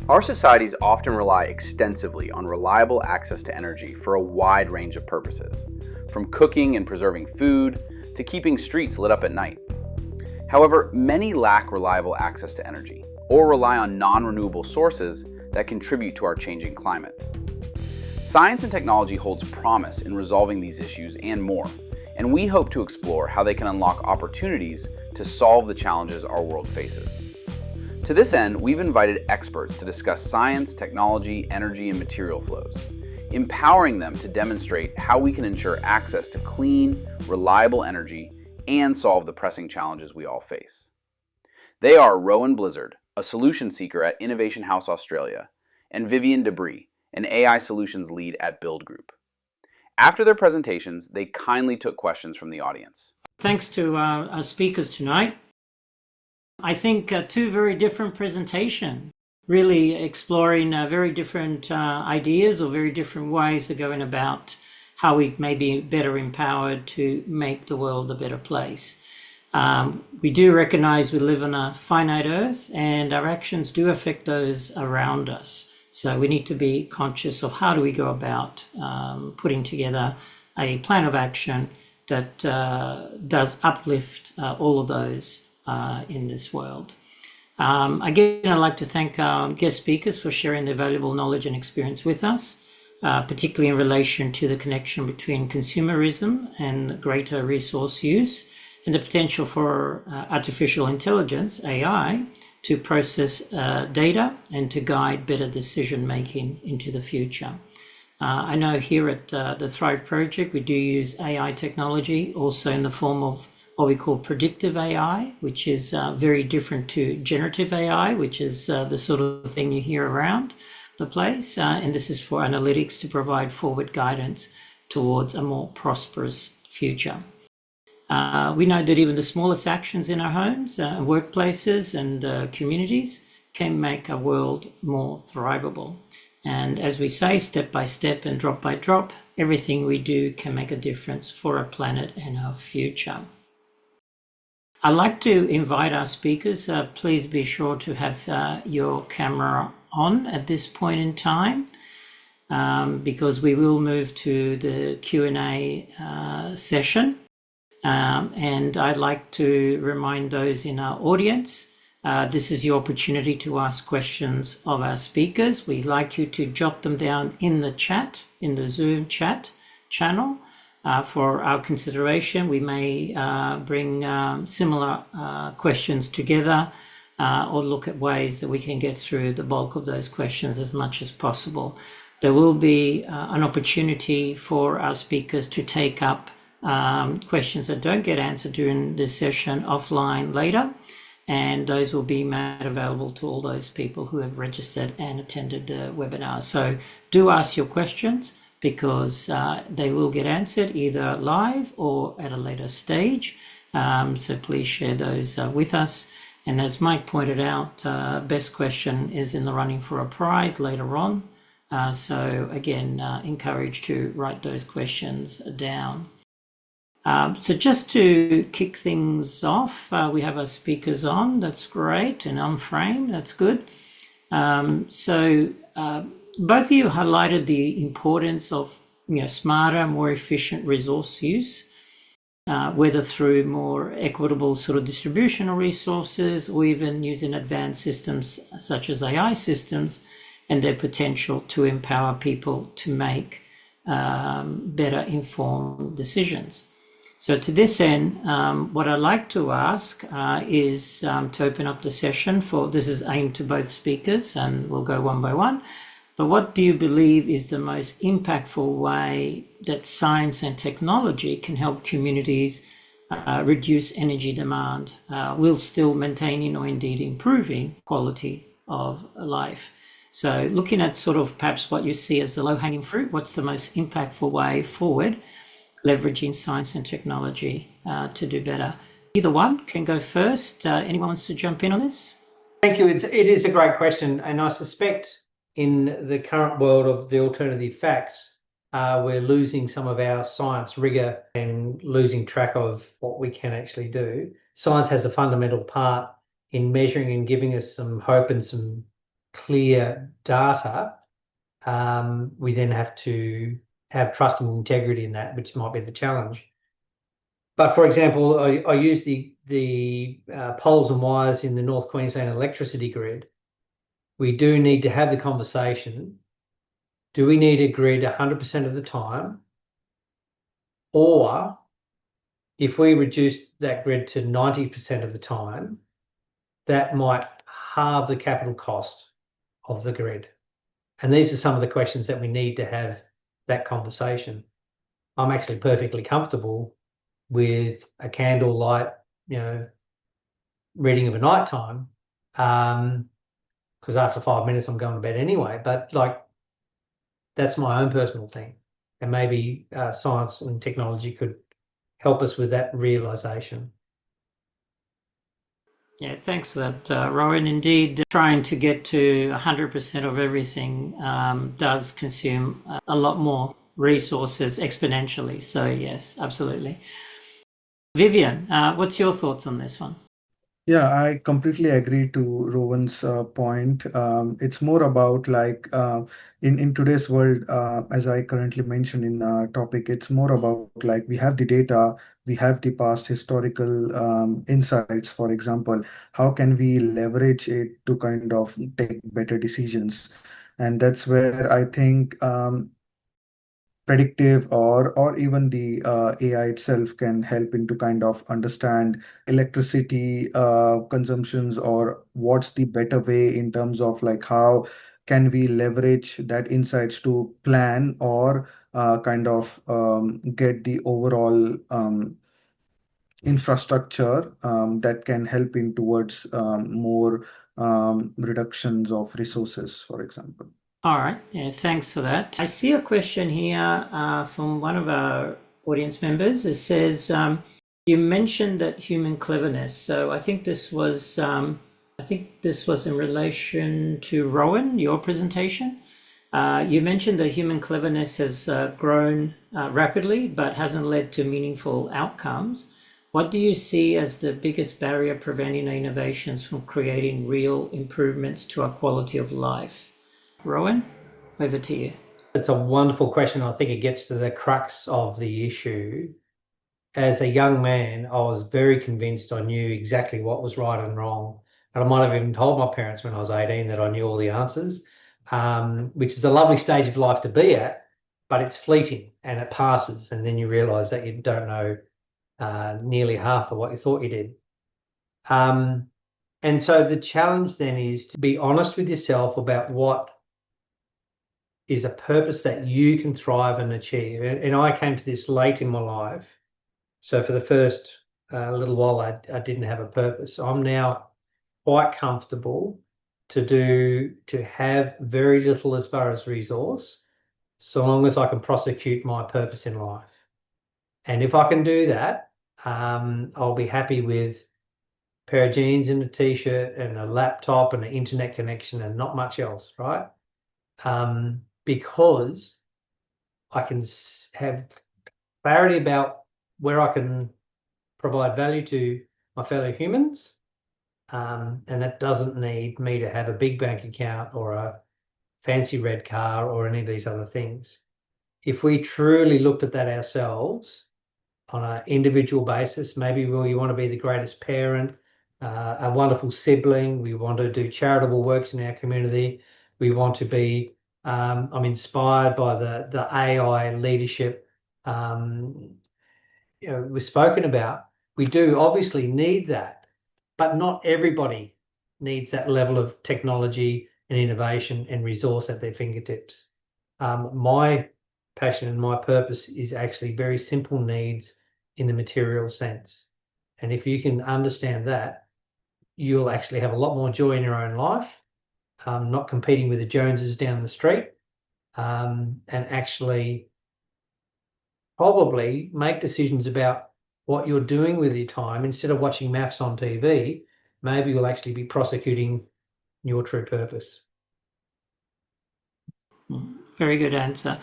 Our societies often rely extensively on reliable access to energy for a wide range of purposes, from cooking and preserving food to keeping streets lit up at night. However, many lack reliable access to energy or rely on non-renewable sources that contribute to our changing climate. Science and technology holds promise in resolving these issues and more, and we hope to explore how they can unlock opportunities to solve the challenges our world faces. To this end, we've invited experts to discuss science, technology, energy, and material flows, empowering them to demonstrate how we can ensure access to clean, reliable energy and solve the pressing challenges we all face. They are Rowan Blizzard, a solution seeker at Innovation House Australia, and Vivian Dabre, an AI solutions lead at BildGroup. After their presentations, they kindly took questions from the audience. Thanks to our speakers tonight. I think two very different presentations, really exploring very different ideas or very different ways of going about how we may be better empowered to make the world a better place. We do recognize we live on a finite earth and our actions do affect those around us. So we need to be conscious of how do we go about putting together a plan of action that does uplift all of those in this world. Again, I'd like to thank our guest speakers for sharing their valuable knowledge and experience with us, particularly in relation to the connection between consumerism and greater resource use and the potential for artificial intelligence, AI, to process data and to guide better decision making into the future. I know here at the Thrive Project, we do use AI technology also in the form of what we call predictive AI, which is very different to generative AI, which is the sort of thing you hear around the place. And this is for analytics to provide forward guidance towards a more prosperous future. We know that even the smallest actions in our homes, workplaces and communities can make our world more thrivable. And as we say, step by step and drop by drop, everything we do can make a difference for our planet and our future. I'd like to invite our speakers, please be sure to have your camera on at this point in time, because we will move to the Q&A session. And I'd like to remind those in our audience, this is your opportunity to ask questions of our speakers. We'd like you to jot them down in the chat, in the Zoom chat channel. For our consideration, we may bring similar questions together or look at ways that we can get through the bulk of those questions as much as possible. There will be an opportunity for our speakers to take up questions that don't get answered during this session offline later, and those will be made available to all those people who have registered and attended the webinar. So do ask your questions, because they will get answered either live or at a later stage. So please share those with us. And as Mike pointed out, best question is in the running for a prize later on. So again, encouraged to write those questions down. So just to kick things off, we have our speakers on. That's great. And on frame, that's good. Both of you highlighted the importance of smarter, more efficient resource use, whether through more equitable sort of distribution of resources or even using advanced systems such as AI systems and their potential to empower people to make better informed decisions. So to this end, what I'd like to ask is to open up the session for, this is aimed to both speakers and we'll go one by one. But what do you believe is the most impactful way that science and technology can help communities reduce energy demand while still maintaining or indeed improving quality of life? So looking at sort of perhaps what you see as the low-hanging fruit, what's the most impactful way forward, leveraging science and technology to do better? Either one can go first. Anyone wants to jump in on this? Thank you. It is a great question, and I suspect in the current world of the alternative facts, we're losing some of our science rigor and losing track of what we can actually do. Science has a fundamental part in measuring and giving us some hope and some clear data, we then have to have trust and integrity in that, which might be the challenge. But for example, I use the poles and wires in the North Queensland electricity grid. We do need to have the conversation. Do we need a grid 100% of the time? Or if we reduce that grid to 90% of the time, that might halve the capital cost of the grid. And these are some of the questions that we need to have that conversation. I'm actually perfectly comfortable with a candlelight, reading of a nighttime, because after 5 minutes I'm going to bed anyway. But that's my own personal thing, and maybe science and technology could help us with that realization. Yeah, thanks for that, Rowan. Indeed, trying to get to 100% of everything does consume a lot more resources exponentially. So yes, absolutely. Vivian, what's your thoughts on this one? Yeah, I completely agree to Rowan's point. It's more about in today's world, as I currently mentioned in topic, it's more about we have the data, we have the past historical insights. For example, how can we leverage it to kind of take better decisions? And that's where I think predictive or even the AI itself can help into kind of understand electricity consumptions, or what's the better way in terms of how can we leverage that insights to plan or kind of get the overall infrastructure that can help in towards more reductions of resources, for example. All right. Yeah, thanks for that. I see a question here from one of our audience members. It says, you mentioned that human cleverness. So I think this was in relation to Rowan, your presentation. You mentioned that human cleverness has grown rapidly, but hasn't led to meaningful outcomes. What do you see as the biggest barrier preventing innovations from creating real improvements to our quality of life? Rowan, over to you. It's a wonderful question. I think it gets to the crux of the issue. As a young man, I was very convinced I knew exactly what was right and wrong. And I might have even told my parents when I was 18 that I knew all the answers, which is a lovely stage of life to be at, but it's fleeting and it passes. And then you realize that you don't know nearly half of what you thought you did. And so the challenge then is to be honest with yourself about what is a purpose that you can thrive and achieve. And I came to this late in my life. So for the first little while, I didn't have a purpose. I'm now quite comfortable to have very little as far as resource, so long as I can prosecute my purpose in life. And if I can do that, I'll be happy with a pair of jeans and a t-shirt and a laptop and an internet connection and not much else, right? Because I can have clarity about where I can provide value to my fellow humans. And that doesn't need me to have a big bank account or a fancy red car or any of these other things. If we truly looked at that ourselves on an individual basis, maybe we want to be the greatest parent, a wonderful sibling, we want to do charitable works in our community, we want to be I'm inspired by the AI leadership we've spoken about. We do obviously need that, but not everybody needs that level of technology and innovation and resource at their fingertips. My passion and my purpose is actually very simple needs in the material sense. And if you can understand that, you'll actually have a lot more joy in your own life, not competing with the Joneses down the street, and actually probably make decisions about what you're doing with your time. Instead of watching maths on TV, maybe you'll actually be prosecuting your true purpose. Very good answer.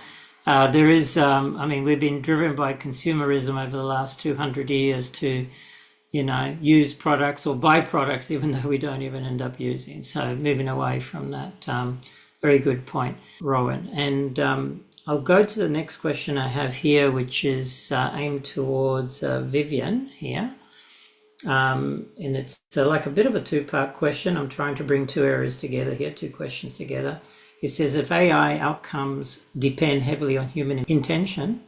There is, we've been driven by consumerism over the last 200 years to use products or buy products even though we don't even end up using. So moving away from that. Very good point, Rowan. And I'll go to the next question I have here, which is aimed towards Vivian here. And it's like a bit of a two-part question. I'm trying to bring two areas together here, two questions together. He says, if AI outcomes depend heavily on human intention,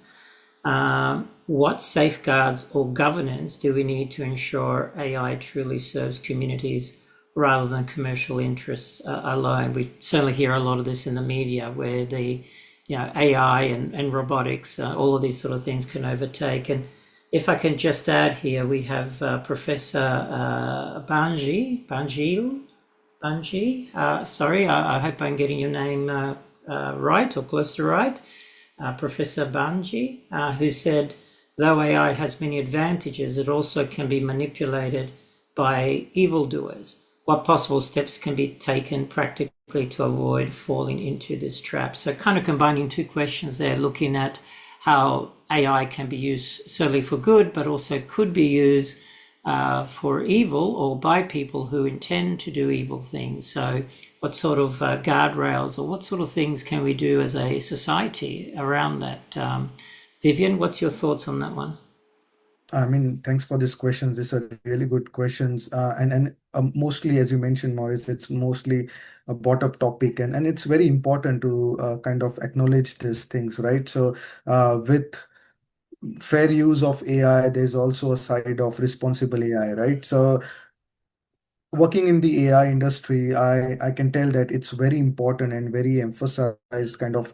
what safeguards or governance do we need to ensure AI truly serves communities rather than commercial interests alone? We certainly hear a lot of this in the media where the AI and robotics, all of these sort of things can overtake. And if I can just add here, we have Professor Banji. Sorry, I hope I'm getting your name right or close to right. Professor Banji, who said, though AI has many advantages, it also can be manipulated by evildoers. What possible steps can be taken practically to avoid falling into this trap? So kind of combining two questions there, looking at how AI can be used certainly for good, but also could be used for evil or by people who intend to do evil things. So what sort of guardrails or what sort of things can we do as a society around that? Vivian, what's your thoughts on that one? I mean, thanks for these questions. These are really good questions. And mostly, as you mentioned, Maurice, it's mostly a bottom topic. And it's very important to kind of acknowledge these things, right? So with fair use of AI, there's also a side of responsible AI, right? So working in the AI industry, I can tell that it's very important and very emphasized kind of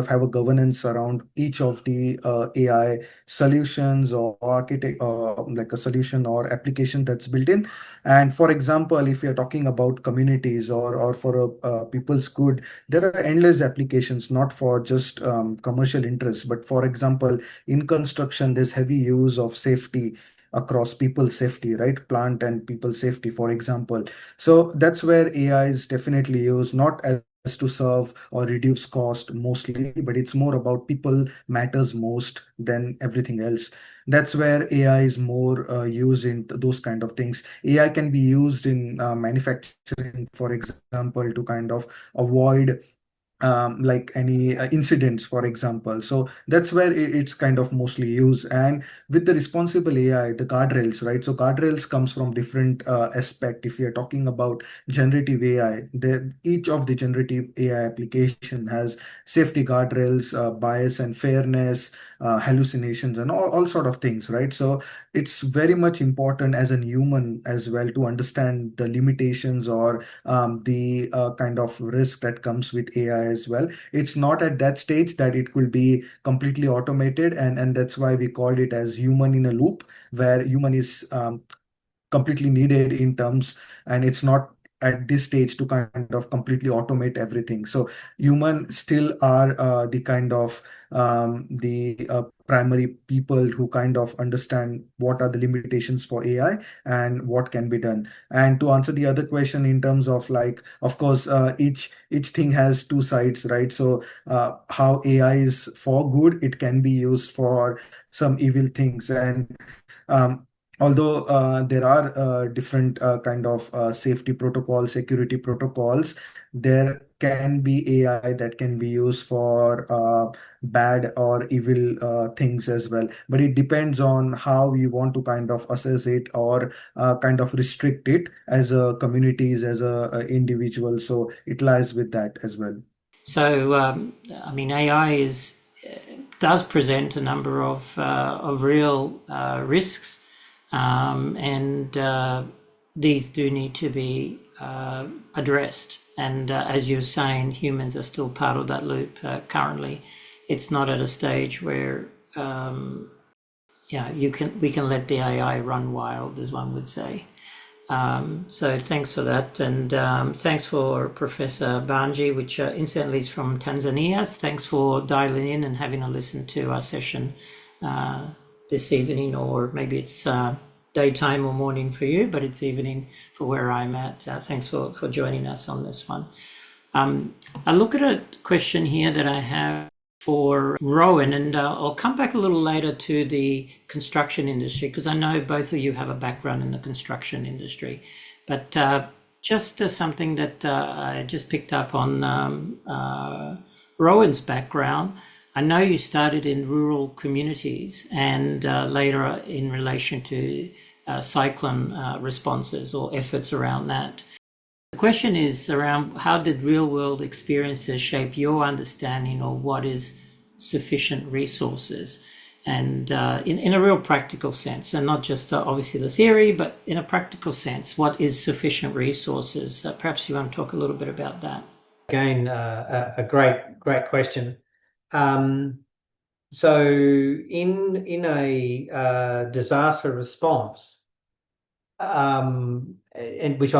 have a governance around each of the AI solutions or architect like a solution or application that's built in. And for example, if you're talking about communities or for people's good, there are endless applications, not for just commercial interests, but for example, in construction, there's heavy use of safety across people's safety, right? Plant and people safety, for example. So that's where AI is definitely used, not as to serve or reduce cost mostly, but it's more about people matters most than everything else. That's where AI is more used in those kind of things. AI can be used in manufacturing, for example, to kind of avoid like any incidents, for example. So that's where it's kind of mostly used. And with the responsible AI, the guardrails, right? So guardrails comes from different aspect. If you're talking about generative AI, each of the generative AI application has safety guardrails, bias and fairness, hallucinations, and all sort of things, right? So it's very much important as a human as well to understand the limitations or the kind of risk that comes with AI as well. It's not at that stage that it could be completely automated, and that's why we called it as human in a loop, where human is completely needed in terms, and it's not at this stage to kind of completely automate everything. So humans still are the kind of the primary people who kind of understand what are the limitations for AI and what can be done. And to answer the other question in terms of like, of course, each thing has two sides, right? So how AI is for good, it can be used for some evil things. And although there are different kind of safety protocols, security protocols, there can be AI that can be used for bad or evil things as well. But it depends on how you want to kind of assess it or kind of restrict it as a communities, as a individual. So it lies with that as well. So, I mean, AI does present a number of real risks, and these do need to be addressed. And as you're saying, humans are still part of that loop currently. It's not at a stage where we can let the AI run wild, as one would say. So thanks for that, and thanks for Professor Banji, which incidentally is from Tanzania. Thanks for dialing in and having a listen to our session this evening, or maybe it's daytime or morning for you, but it's evening for where I'm at. Thanks for joining us on this one. I look at a question here that I have for Rowan, and I'll come back a little later to the construction industry because I know both of you have a background in the construction industry. But just something that I just picked up on Rowan's background. I know you started in rural communities and later in relation to cyclone responses or efforts around that. The question is around how did real-world experiences shape your understanding of what is sufficient resources, and in a real practical sense, and not just obviously the theory, but in a practical sense, what is sufficient resources? Perhaps you want to talk a little bit about that. Again, a great question. So in a disaster response, and which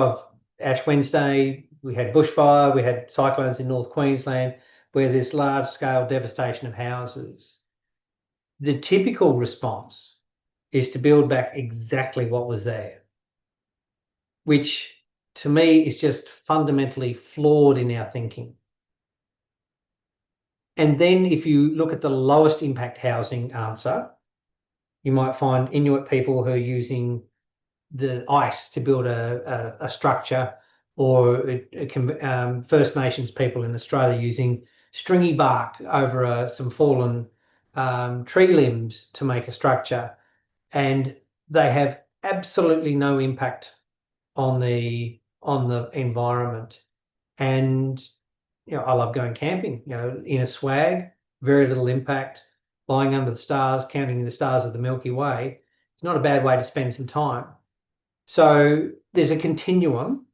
Ash Wednesday, we had bushfire, we had cyclones in North Queensland, where there's large-scale devastation of houses. The typical response is to build back exactly what was there, which to me is just fundamentally flawed in our thinking. And then if you look at the lowest impact housing answer, you might find Inuit people who are using the ice to build a structure, or First Nations people in Australia using stringy bark over some fallen tree limbs to make a structure, and they have absolutely no impact on the environment. And I love going camping. In a swag, very little impact, lying under the stars, counting the stars of the Milky Way. It's not a bad way to spend some time. So there's a continuum.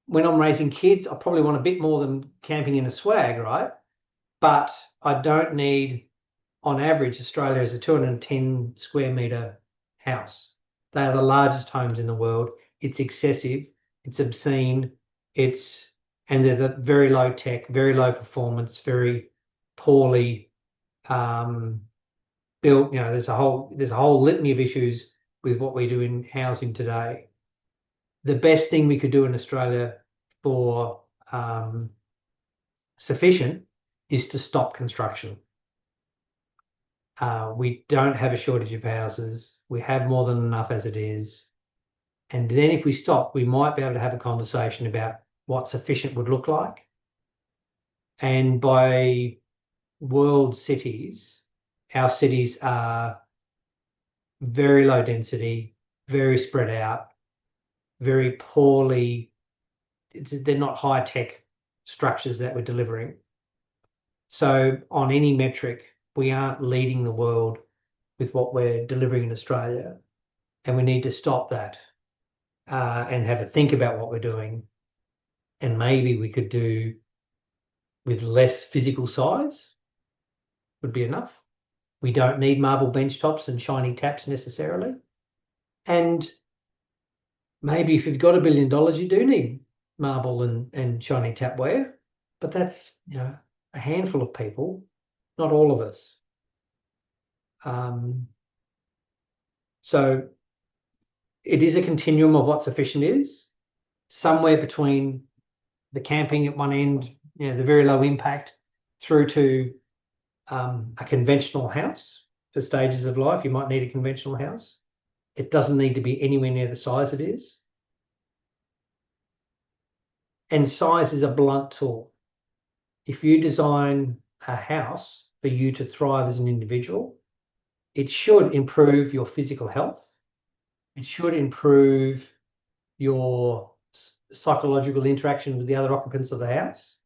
When I'm raising kids, I probably want a bit more than camping in a swag, right? But I don't need, on average, Australia is a 210 square metre house. They are the largest homes in the world. It's excessive, it's obscene, and they're very low tech, very low performance, very poorly built. There's a whole litany of issues with what we do in housing today. The best thing we could do in Australia for sufficient is to stop construction. We don't have a shortage of houses. We have more than enough as it is. And then if we stop, we might be able to have a conversation about what sufficient would look like. And by world cities, our cities are very low density, very spread out, very poorly, they're not high-tech structures that we're delivering. So on any metric, we aren't leading the world with what we're delivering in Australia, and we need to stop that and have a think about what we're doing. And maybe we could do with less physical size would be enough. We don't need marble bench tops and shiny taps necessarily. And maybe if you've got $1 billion, you do need marble and shiny tapware, but that's a handful of people, not all of us. So it is a continuum of what sufficient is, somewhere between the camping at one end, the very low impact, through to a conventional house. For stages of life, you might need a conventional house. It doesn't need to be anywhere near the size it is. And size is a blunt tool. If you design a house for you to thrive as an individual, it should improve your physical health. It should improve your psychological interaction with the other occupants of the house.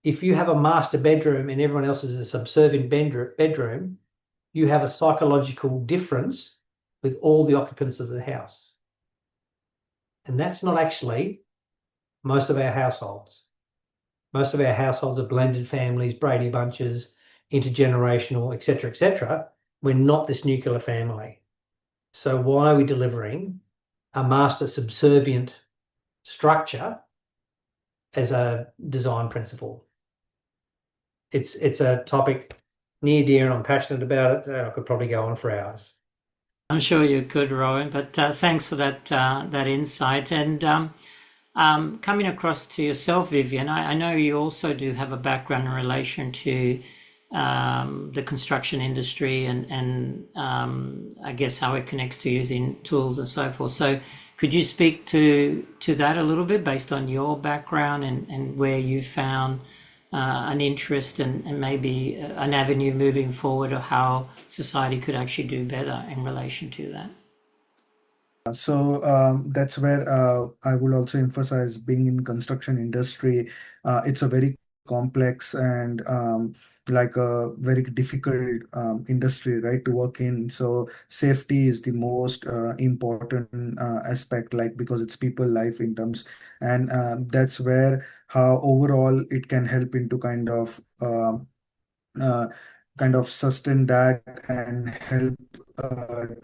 If you have a master bedroom and everyone else is a subservient bedroom, you have a psychological difference with all the occupants of the house. And that's not actually most of our households. Most of our households are blended families, Brady bunches, intergenerational, etc., etc. We're not this nuclear family. So why are we delivering a master subservient structure as a design principle? It's a topic near dear and I'm passionate about it. I could probably go on for hours. I'm sure you could, Rowan, but thanks for that insight. And Coming across to yourself, Vivian, I know you also do have a background in relation to the construction industry and I guess how it connects to using tools and so forth. So could you speak to that a little bit based on your background and where you found an interest and maybe an avenue moving forward or how society could actually do better in relation to that? So that's where I would also emphasize being in construction industry. It's a very complex and like a very difficult industry, right, to work in. So safety is the most important aspect, like because it's people life in terms, and that's where how overall it can help into uh, kind of sustain that and help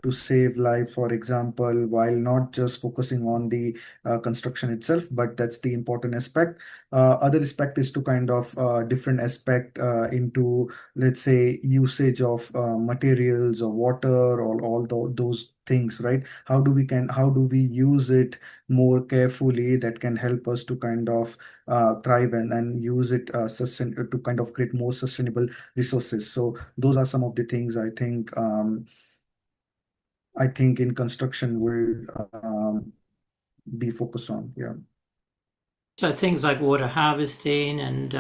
to save life, for example, while not just focusing on the construction itself, but that's the important aspect. Other aspect is to different aspect into, let's say, usage of materials or water or all those things, right? How do we use it more carefully that can help us to thrive and use it to create more sustainable resources. So those are some of the things I think in construction will be focused on. Yeah. So things like water harvesting and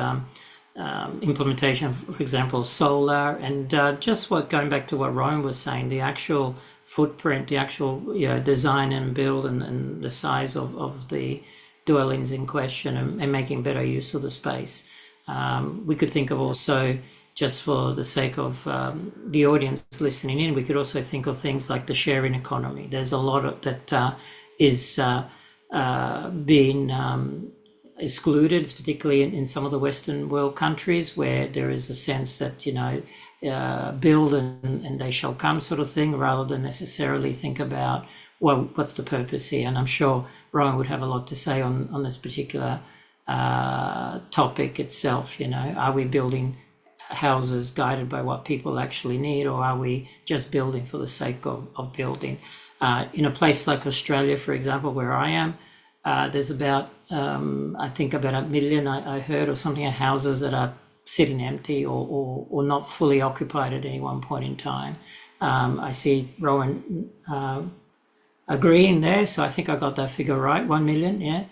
implementation of, for example, solar and just going back to what Rowan was saying, the actual footprint, the actual design and build and the size of the dwellings in question and making better use of the space. We could think of also, just for the sake of the audience listening in, we could also think of things like the sharing economy. There's a lot of that is being excluded, particularly in some of the Western world countries, where there is a sense that build and they shall come sort of thing, rather than necessarily think about, well, what's the purpose here? And I'm sure Rowan would have a lot to say on this particular topic itself. Are we building houses guided by what people actually need, or are we just building for the sake of building? In a place like Australia, for example, where I am, there's about I think about 1 million I heard or something of houses that are sitting empty or not fully occupied at any one point in time. I see Rowan agreeing there, so I think I got that figure right. 1 million, yeah.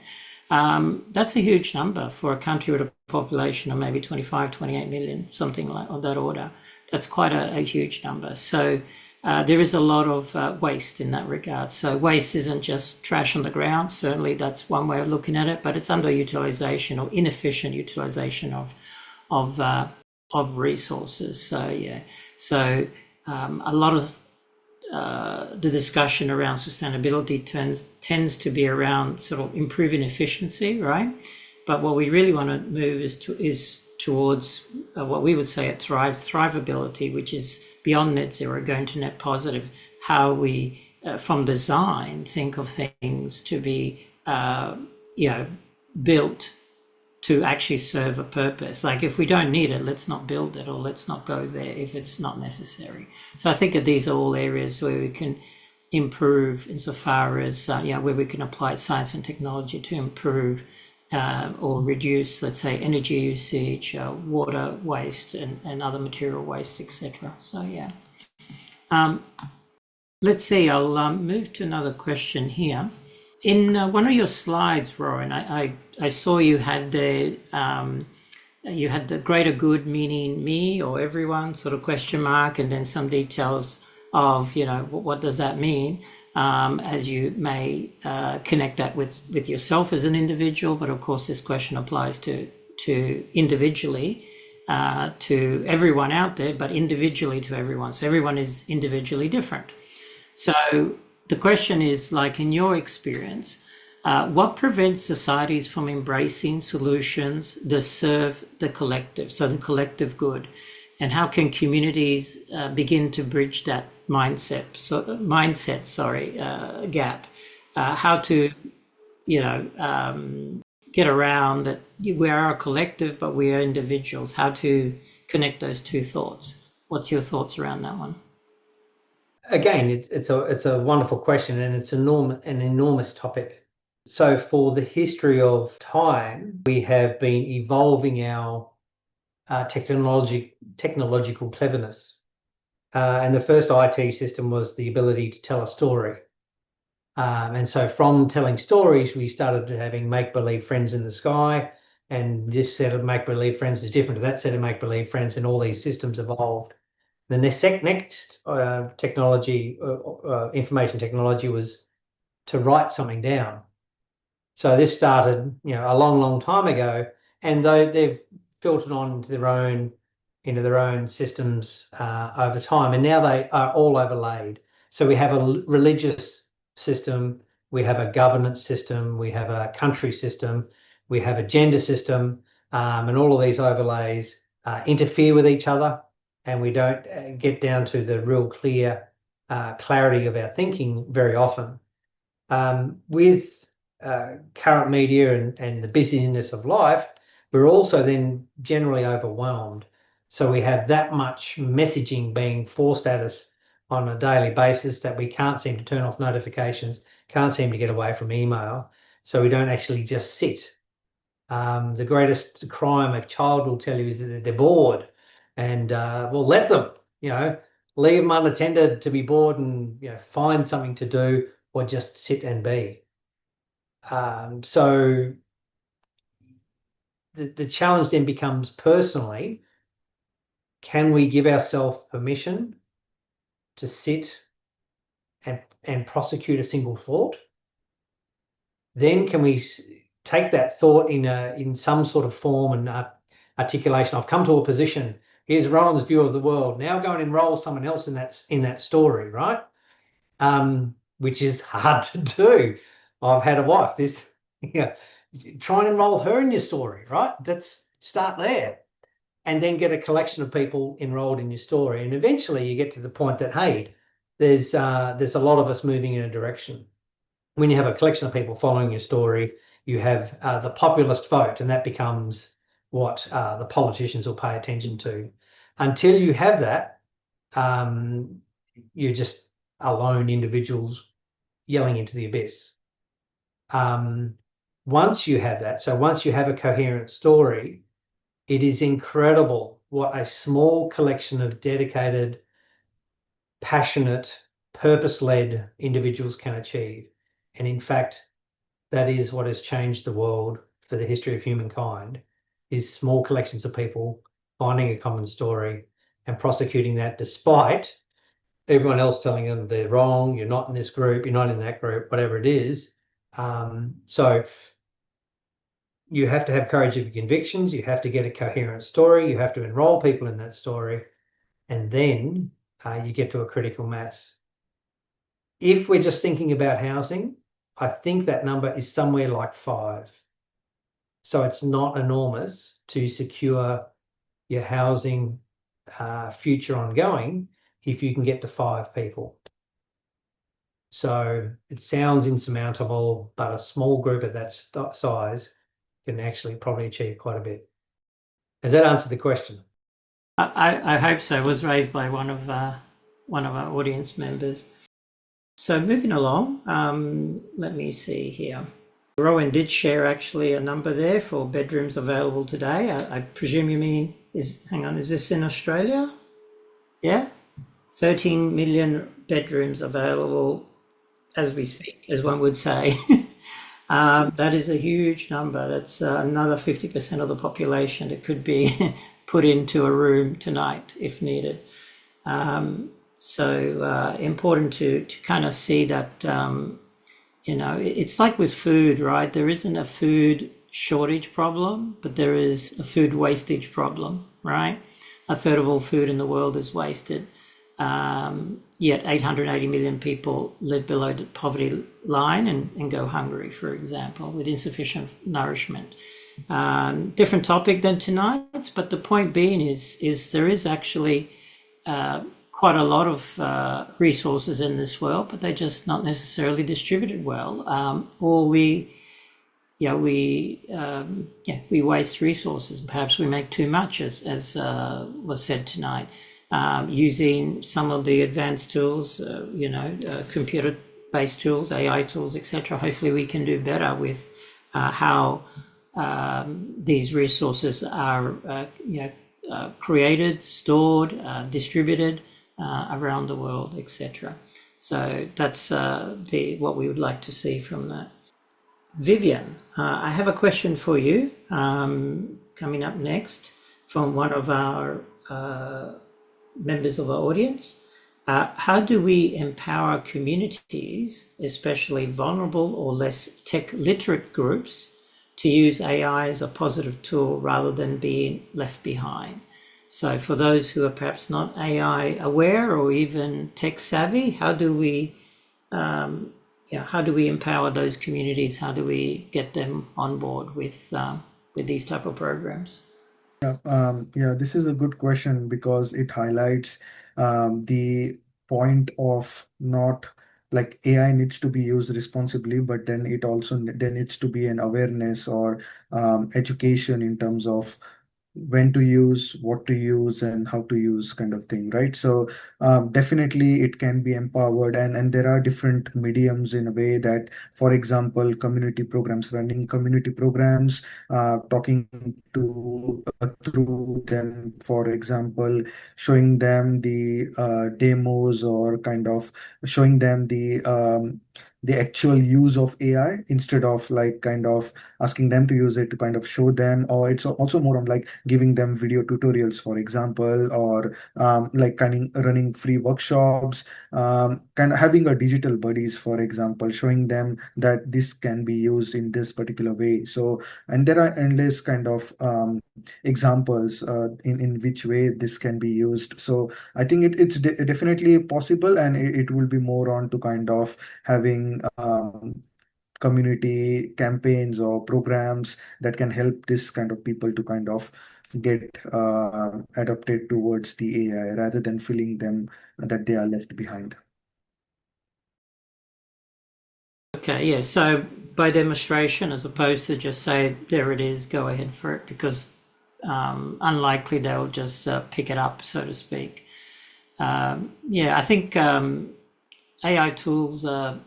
That's a huge number for a country with a population of maybe 25, 28 million, something like of that order. That's quite a huge number. So there is a lot of waste in that regard. So waste isn't just trash on the ground. Certainly that's one way of looking at it, but it's underutilization or inefficient utilization of resources. So yeah, so a lot of the discussion around sustainability tends to be around sort of improving efficiency, right? But what we really want to move is towards what we would say at Thrivability, which is beyond net zero, going to net positive. How we, from design, think of things to be, built to actually serve a purpose. Like if we don't need it, let's not build it, or let's not go there if it's not necessary. So I think that these are all areas where we can improve insofar as, where we can apply science and technology to improve or reduce, let's say, energy usage, water waste and other material waste, etc. So yeah. Let's see, I'll move to another question here. In one of your slides, Rowan, I saw you had the greater good, meaning me or everyone, sort of question mark, and then some details of, what does that mean, as you may connect that with yourself as an individual. But of course, this question applies to individually to everyone out there, but individually to everyone. So everyone is individually different. So the question is, like, in your experience, what prevents societies from embracing solutions that serve the collective, so the collective good? And how can communities begin to bridge that gap? How to, get around that we are a collective, but we are individuals. How to connect those two thoughts? What's your thoughts around that one? Again, it's a wonderful question, and it's an enormous topic. So for the history of time, we have been evolving our technological cleverness. And the first IT system was the ability to tell a story. And so from telling stories, we started having make-believe friends in the sky, and this set of make-believe friends is different to that set of make-believe friends, and all these systems evolved. The next technology, information technology, was to write something down. So this started, a long, long time ago, and they've filtered on into their own systems over time, and now they are all overlaid. So we have a religious system, we have a governance system, we have a country system, we have a gender system, and all of these overlays interfere with each other, and we don't get down to the real clear clarity of our thinking very often. With current media and the busyness of life, we're also then generally overwhelmed. So we have that much messaging being forced at us on a daily basis that we can't seem to turn off notifications, can't seem to get away from email. So we don't actually just sit. The greatest crime a child will tell you is that they're bored, and well, let them, leave them unattended to be bored, and find something to do, or just sit and be. So the challenge then becomes personally, can we give ourselves permission to sit and prosecute a single thought? Then can we take that thought in some sort of form and articulation? I've come to a position. Here's Rowan's view of the world. Now go and enroll someone else in that story, right? Which is hard to do. I've had a wife. Try and enroll her in your story, right? Let's start there, and then get a collection of people enrolled in your story, and eventually you get to the point that, hey, there's a lot of us moving in a direction. When you have a collection of people following your story, you have the populist vote, and that becomes what the politicians will pay attention to. Until you have that, you're just alone individuals yelling into the abyss. Once you have that, so once you have a coherent story, it is incredible what a small collection of dedicated, passionate, purpose-led individuals can achieve. And in fact, that is what has changed the world for the history of humankind, is small collections of people finding a common story and prosecuting that despite everyone else telling them they're wrong, you're not in this group, you're not in that group, whatever it is. So you have to have courage of your convictions, you have to get a coherent story, you have to enroll people in that story, and then you get to a critical mass. If we're just thinking about housing, I think that number is somewhere like 5. So it's not enormous to secure your housing future ongoing if you can get to 5 people. So it sounds insurmountable, but a small group of that size can actually probably achieve quite a bit. Does that answer the question? I hope so. It was raised by one of our audience members. So moving along, let me see here. Rowan did share actually a number there for bedrooms available today. I presume you mean, is this in Australia? Yeah? 13 million bedrooms available as we speak, as one would say. That is a huge number. That's another 50% of the population that could be put into a room tonight if needed. So important to kind of see that, it's like with food, right? There isn't a food shortage problem, but there is a food wastage problem, right? 1/3 of all food in the world is wasted. Yet 880 million people live below the poverty line and go hungry, for example, with insufficient nourishment. Different topic than tonight's, but the point being is there is actually quite a lot of resources in this world, but they're just not necessarily distributed well, or we waste resources. Perhaps we make too much, as was said tonight. Using some of the advanced tools, computer based tools, AI tools, etc. Hopefully we can do better with how these resources are created, stored, distributed around the world, etc. So that's what we would like to see from that. Vivian, I have a question for you coming up next from one of our members of our audience. How do we empower communities, especially vulnerable or less tech literate groups, to use AI as a positive tool rather than being left behind? So for those who are perhaps not AI aware or even tech savvy, how do we empower those communities? How do we get them on board with these type of programs? Yeah, this is a good question because it highlights the point of not like AI needs to be used responsibly, but then there needs to be an awareness or education in terms of when to use, what to use, and how to use kind of thing, right? So definitely it can be empowered, and there are different mediums in a way that, for example, community programs, running community programs, talking to through them, for example, showing them the demos or kind of showing them the actual use of AI instead of like kind of asking them to use it to kind of show them, or it's also more on like giving them video tutorials, for example, or like kind of running free workshops, kind of having a digital buddies, for example, showing them that this can be used in this particular way. So, and there are endless kind of examples in which way this can be used. So I think it's definitely possible, and it will be more on to kind of having community campaigns or programs that can help this kind of people to kind of get adapted towards the AI rather than feeling them that they are left behind. Okay, yeah. So by demonstration, as opposed to just say, there it is, go ahead for it, because unlikely they'll just pick it up, so to speak. Yeah, I think AI tools are,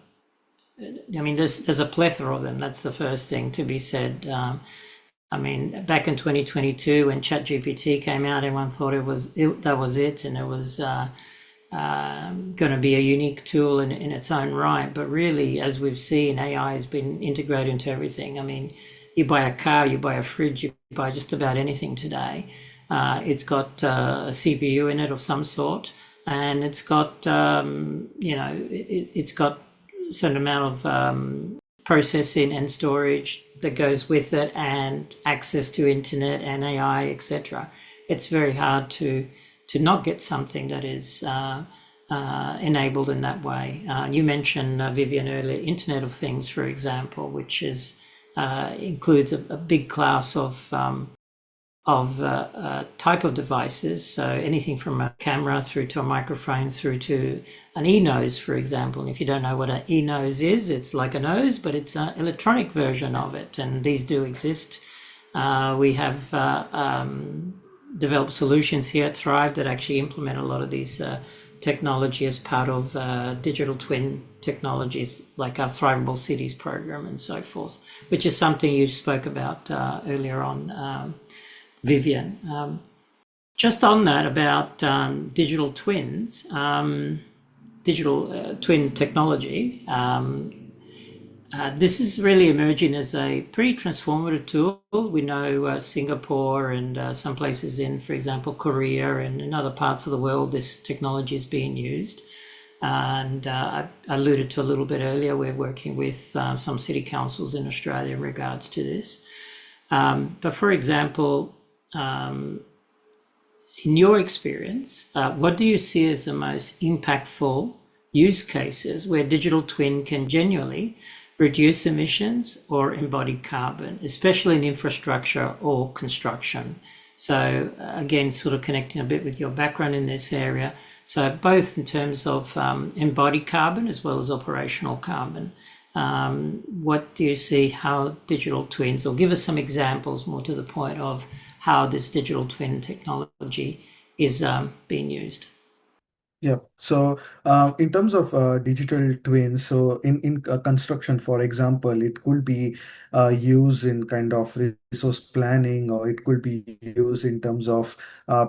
I mean, there's a plethora of them. That's the first thing to be said. I mean, back in 2022, when ChatGPT came out, everyone thought that was it, and it was going to be a unique tool in its own right. But really, as we've seen, AI has been integrated into everything. I mean, you buy a car, you buy a fridge, you buy just about anything today. It's got a CPU in it of some sort, and it's got it's got a certain amount of processing and storage that goes with it, and access to internet and AI, etc. It's very hard to not get something that is enabled in that way. You mentioned, Vivian, earlier, Internet of Things, for example, which includes a big class of type of devices. So anything from a camera through to a microphone through to an e-nose, for example. And if you don't know what an e-nose is, it's like a nose, but it's an electronic version of it. And these do exist. We have developed solutions here at Thrive that actually implement a lot of these technology as part of digital twin technologies, like our Thrivable Cities program and so forth, which is something you spoke about earlier on, Vivian. Just on that about digital twins, digital twin technology, this is really emerging as a pretty transformative tool. We know Singapore and some places in, for example, Korea and in other parts of the world, this technology is being used. And I alluded to a little bit earlier, we're working with some city councils in Australia in regards to this. But for example, in your experience, what do you see as the most impactful use cases where digital twin can genuinely reduce emissions or embody carbon, especially in infrastructure or construction? So again, sort of connecting a bit with your background in this area. So both in terms of embodied carbon as well as operational carbon. What do you see how digital twins, or give us some examples more to the point of how this digital twin technology is being used? Yeah. So, in terms of digital twins, so in construction, for example, it could be used in kind of resource planning, or it could be used in terms of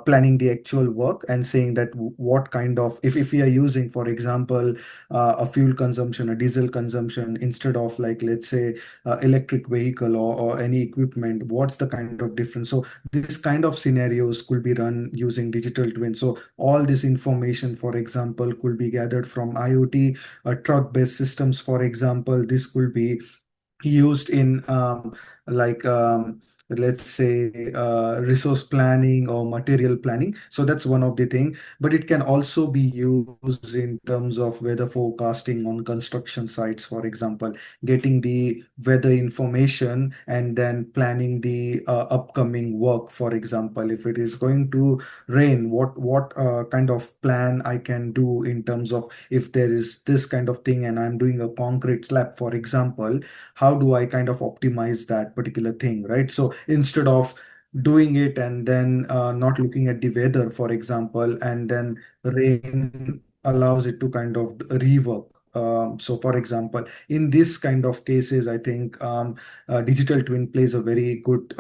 planning the actual work and saying that what kind of, if we are using, for example, a fuel consumption, a diesel consumption, instead of, like, let's say, electric vehicle, or any equipment, what's the kind of difference? So this kind of scenarios could be run using digital twin. So all this information, for example, could be gathered from IoT, truck-based systems, for example. This could be used in like let's say resource planning or material planning. So that's one of the thing, but it can also be used in terms of weather forecasting on construction sites, for example, getting the weather information and then planning the upcoming work. For example, if it is going to rain, what kind of plan I can do in terms of, if there is this kind of thing and I'm doing a concrete slab, for example, how do I kind of optimize that particular thing, right? So instead of doing it and then not looking at the weather, for example, and then rain allows it to kind of rework. So, for example, in this kind of cases, I think digital twin plays a very good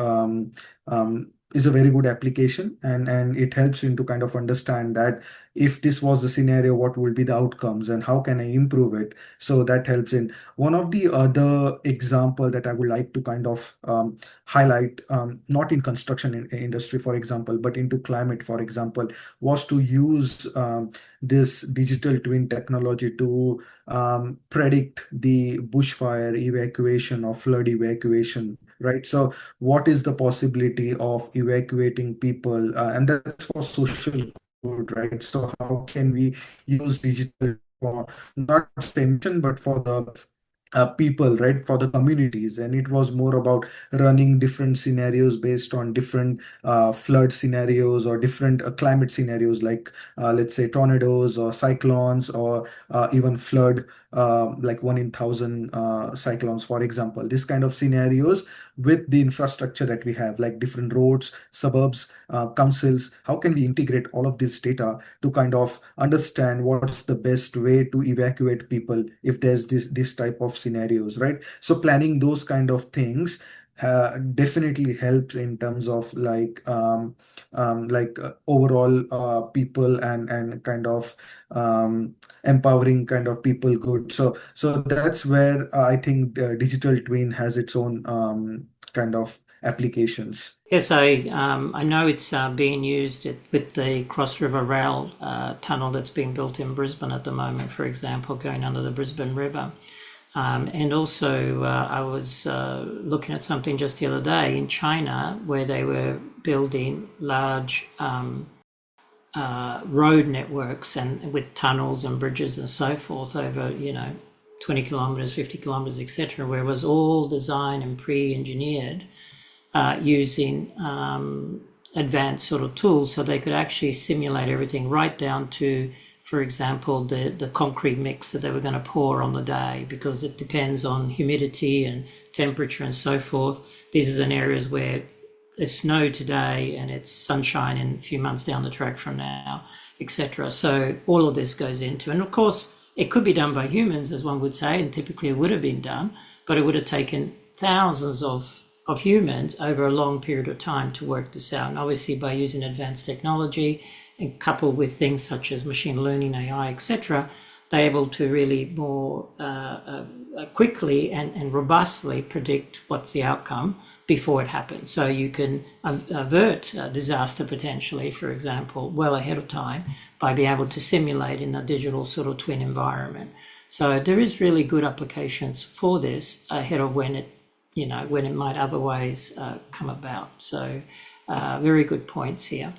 is a very good application, and it helps you to kind of understand that if this was the scenario, what will be the outcomes and how can I improve it. So that helps in. One of the other example that I would like to kind of highlight, not in construction industry, for example, but into climate, for example, was to use this digital twin technology to predict the bushfire evacuation or flood evacuation, right? So what is the possibility of evacuating people? And that's for social good, right? So how can we use digital for not just the emission, but for the people, right, for the communities? And it was more about running different scenarios based on different flood scenarios or different climate scenarios, like let's say tornadoes or cyclones, or even flood, like 1 in 1,000 cyclones, for example. This kind of scenarios, with the infrastructure that we have, like different roads, suburbs, councils, how can we integrate all of this data to kind of understand what's the best way to evacuate people if there's this type of scenarios, right? So planning those kind of things definitely helps in terms of overall people, and kind of empowering kind of people good. So that's where I think digital twin has its own kind of applications. Yes, I know it's being used with the Cross River Rail tunnel that's being built in Brisbane at the moment, for example, going under the Brisbane River. And also, I was looking at something just the other day in China, where they were building large road networks and with tunnels and bridges and so forth over 20 kilometers, 50 kilometers, etc., where it was all designed and pre-engineered using advanced sort of tools, so they could actually simulate everything right down to, for example, the concrete mix that they were going to pour on the day, because it depends on humidity and temperature and so forth. These are in areas where it's snow today and it's sunshine in a few months down the track from now, etc. So all of this goes into, and of course it could be done by humans, as one would say, and typically it would have been done, but it would have taken thousands of humans over a long period of time to work this out. And obviously by using advanced technology and coupled with things such as machine learning, AI, etc., they're able to really more quickly and robustly predict what's the outcome before it happens. So you can avert disaster potentially, for example, well ahead of time by being able to simulate in a digital sort of twin environment. So there is really good applications for this ahead of when it might otherwise come about. So very good points here.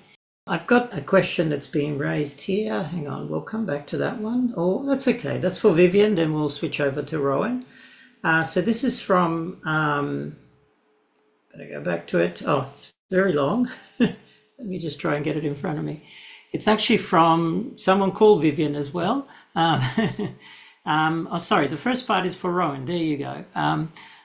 I've got a question that's being raised here. Hang on, we'll come back to that one. Oh, that's okay. That's for Vivian, then we'll switch over to Rowan. So this is from, better go back to it. Oh, it's very long. Let me just try and get it in front of me. It's actually from someone called Vivian as well. Sorry, the first part is for Rowan. There you go.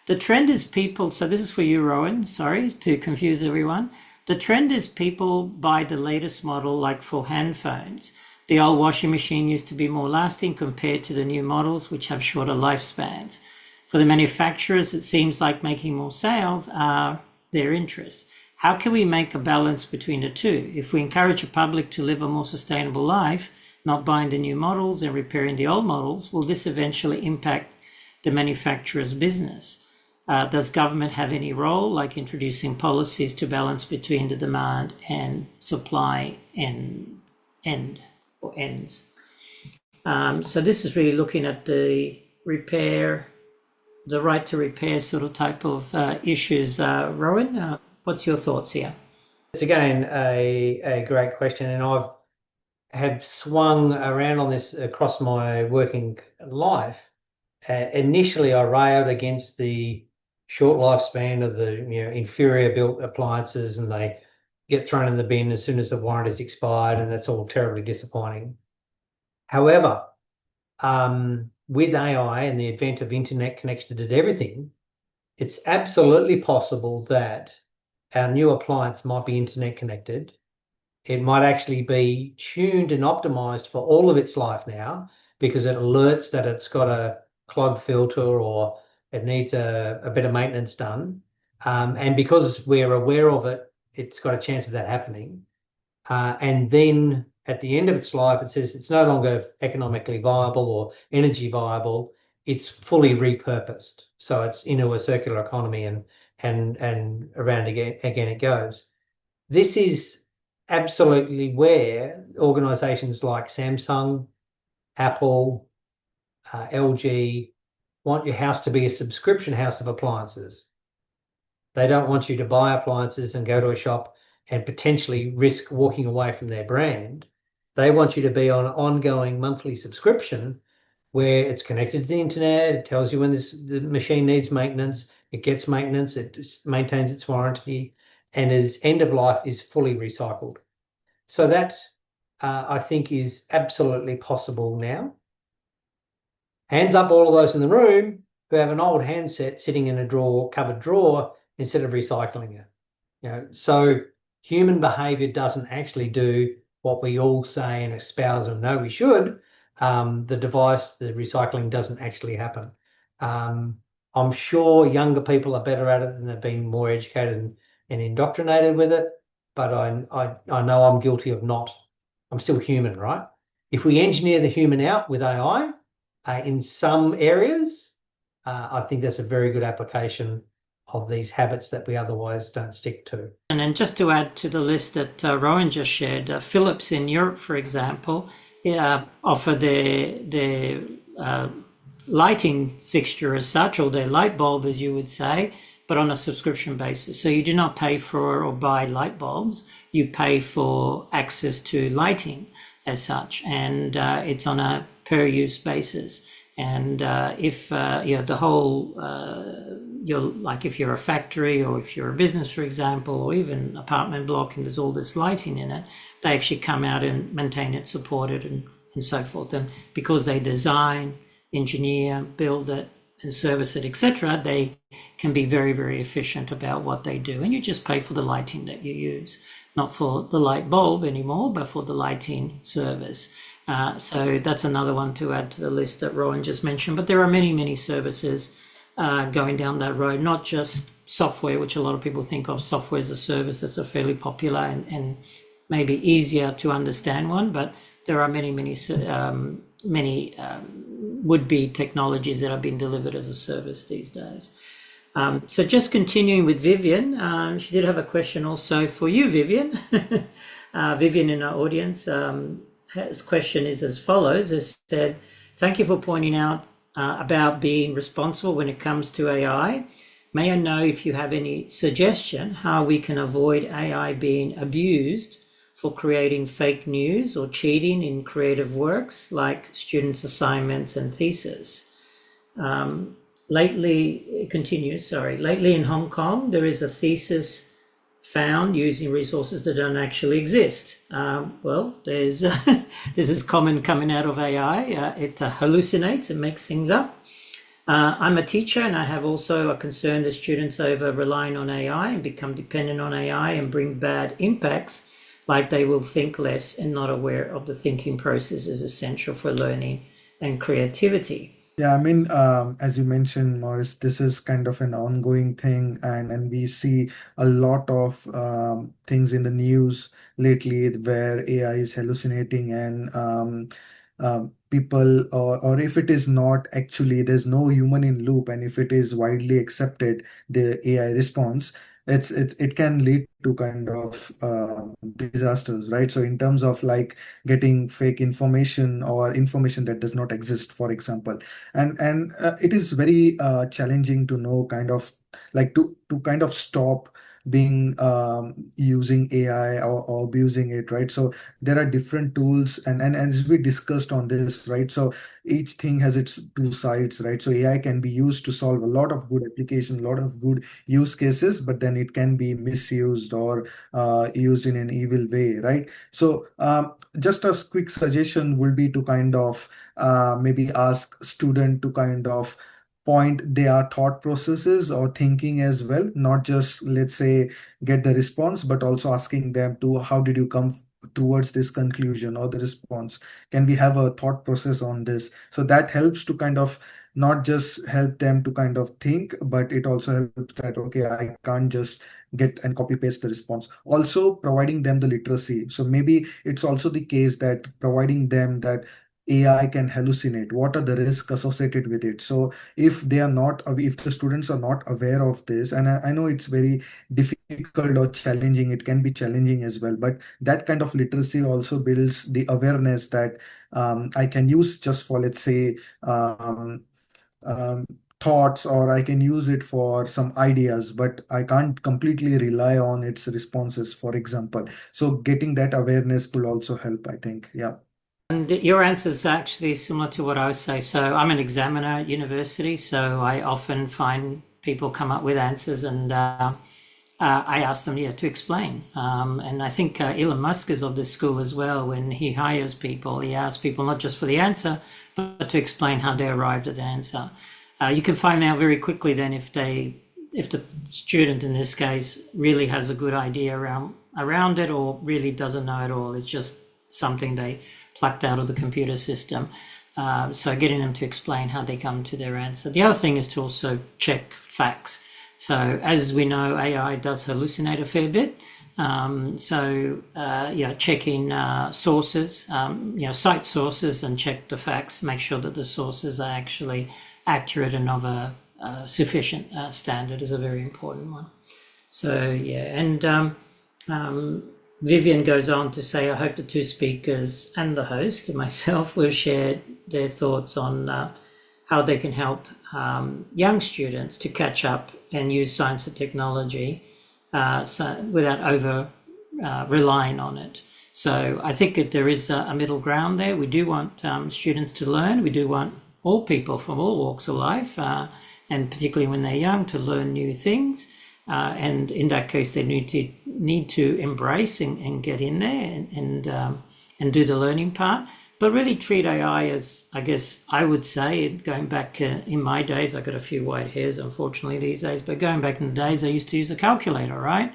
The trend is people, so this is for you, Rowan, sorry to confuse everyone. The trend is people buy the latest model, like for hand phones, The old washing machine used to be more lasting compared to the new models, which have shorter lifespans. For the manufacturers, it seems like making more sales are their interests. How can we make a balance between the two? If we encourage the public to live a more sustainable life, not buying the new models and repairing the old models, will this eventually impact the manufacturer's business? Does government have any role, like introducing policies to balance between the demand and supply ends? So this is really looking at the right to repair sort of type of issues. Rowan, what's your thoughts here? It's again a great question, and I have swung around on this across my working life. Initially, I railed against the short lifespan of the inferior built appliances, and they get thrown in the bin as soon as the warranty's expired, and that's all terribly disappointing. However, with AI and the advent of internet connected to everything, it's absolutely possible that our new appliance might be internet connected. It might actually be tuned and optimized for all of its life now, because it alerts that it's got a clogged filter or it needs a bit of maintenance done. And because we're aware of it, it's got a chance of that happening. And then at the end of its life, it says it's no longer economically viable or energy viable. It's fully repurposed. So it's into a circular economy and around again it goes. This is absolutely where organizations like Samsung, Apple, LG want your house to be a subscription house of appliances. They don't want you to buy appliances and go to a shop and potentially risk walking away from their brand. They want you to be on an ongoing monthly subscription where it's connected to the internet. It tells you when the machine needs maintenance. It gets maintenance. It maintains its warranty, and its end of life is fully recycled. So that, I think, is absolutely possible now. Hands up all of those in the room who have an old handset sitting in a cupboard drawer instead of recycling it. So human behavior doesn't actually do what we all say and espouse and know we should. The recycling doesn't actually happen. I'm sure younger people are better at it and they've been more educated and indoctrinated with it, but I know I'm guilty of not. I'm still human, right? If we engineer the human out with AI in some areas, I think that's a very good application of these habits that we otherwise don't stick to. And then just to add to the list that Rowan just shared, Philips in Europe, for example, offer their lighting fixture as such, or their light bulb, as you would say, but on a subscription basis. So you do not pay for or buy light bulbs, you pay for access to lighting as such, and it's on a per use basis. And if the whole, if you're a factory or if you're a business, for example, or even apartment block and there's all this lighting in it, they actually come out and maintain it, support it, and so forth. And because they design, engineer, build it, and service it, etc., they can be very, very efficient about what they do. And you just pay for the lighting that you use, not for the light bulb anymore, but for the lighting service. So that's another one to add to the list that Rowan just mentioned. But there are many, many services going down that road, not just software, which a lot of people think of software as a service. That's a fairly popular and maybe easier to understand one, but there are many would-be technologies that are being delivered as a service these days. So just continuing with Vivian, she did have a question also for you, Vivian. Vivian in our audience, his question is as follows. It said, thank you for pointing out about being responsible when it comes to AI. May I know if you have any suggestion how we can avoid AI being abused for creating fake news or cheating in creative works like students' assignments and thesis? Lately in Hong Kong, there is a thesis found using resources that don't actually exist. This is common coming out of AI. It hallucinates and makes things up. I'm a teacher, and I have also a concern that students over relying on AI and become dependent on AI and bring bad impacts like they will think less and not aware of the thinking process is essential for learning and creativity. Yeah, I mean, as you mentioned, Morris, this is kind of an ongoing thing, and we see a lot of things in the news lately where AI is hallucinating, and people, or if it is not actually, there's no human in loop, and if it is widely accepted, the AI response, it can lead to kind of disasters, right? So in terms of like getting fake information or information that does not exist, for example, and it is very challenging to know kind of like to kind of stop being using AI or abusing it, right? So there are different tools, and as we discussed on this, right? So each thing has its two sides, right? So AI can be used to solve a lot of good application, a lot of good use cases, but then it can be misused or used in an evil way, right? So just a quick suggestion would be to kind of maybe ask student to kind of point their thought processes or thinking as well, not just, let's say, get the response, but also asking them to how did you come towards this conclusion or the response. Can we have a thought process on this? So that helps to kind of not just help them to kind of think, but it also helps that, okay, I can't just get and copy paste the response. Also providing them the literacy. So maybe it's also the case that providing them that AI can hallucinate. What are the risks associated with it? So if they are not, if the students are not aware of this, and I know it's very difficult or challenging, it can be challenging as well, but that kind of literacy also builds the awareness that I can use just for, let's say, um, thoughts, or I can use it for some ideas, but I can't completely rely on its responses, for example. So getting that awareness will also help, I think. Yeah. And your answer is actually similar to what I would say. So I'm an examiner at university, so I often find people come up with answers, and I ask them, to explain. And I think Elon Musk is of this school as well. When he hires people, he asks people not just for the answer, but to explain how they arrived at the answer. You can find out very quickly then if the student in this case really has a good idea around it, or really doesn't know at all. It's just something they plucked out of the computer system. So getting them to explain how they come to their answer. The other thing is to also check facts. So as we know, AI does hallucinate a fair bit. Checking sources, cite sources and check the facts, make sure that the sources are actually accurate and of a sufficient standard is a very important one. So, Vivian goes on to say, I hope the two speakers and the host and myself will share their thoughts on how they can help young students to catch up and use science and technology without over relying on it. So I think that there is a middle ground there. We do want students to learn. We do want all people from all walks of life, and particularly when they're young, to learn new things. And in that case, they need to embrace and get in there and do the learning part. But really treat AI as, I guess I would say, going back in my days, I got a few white hairs, unfortunately, these days, but going back in the days, I used to use a calculator, right?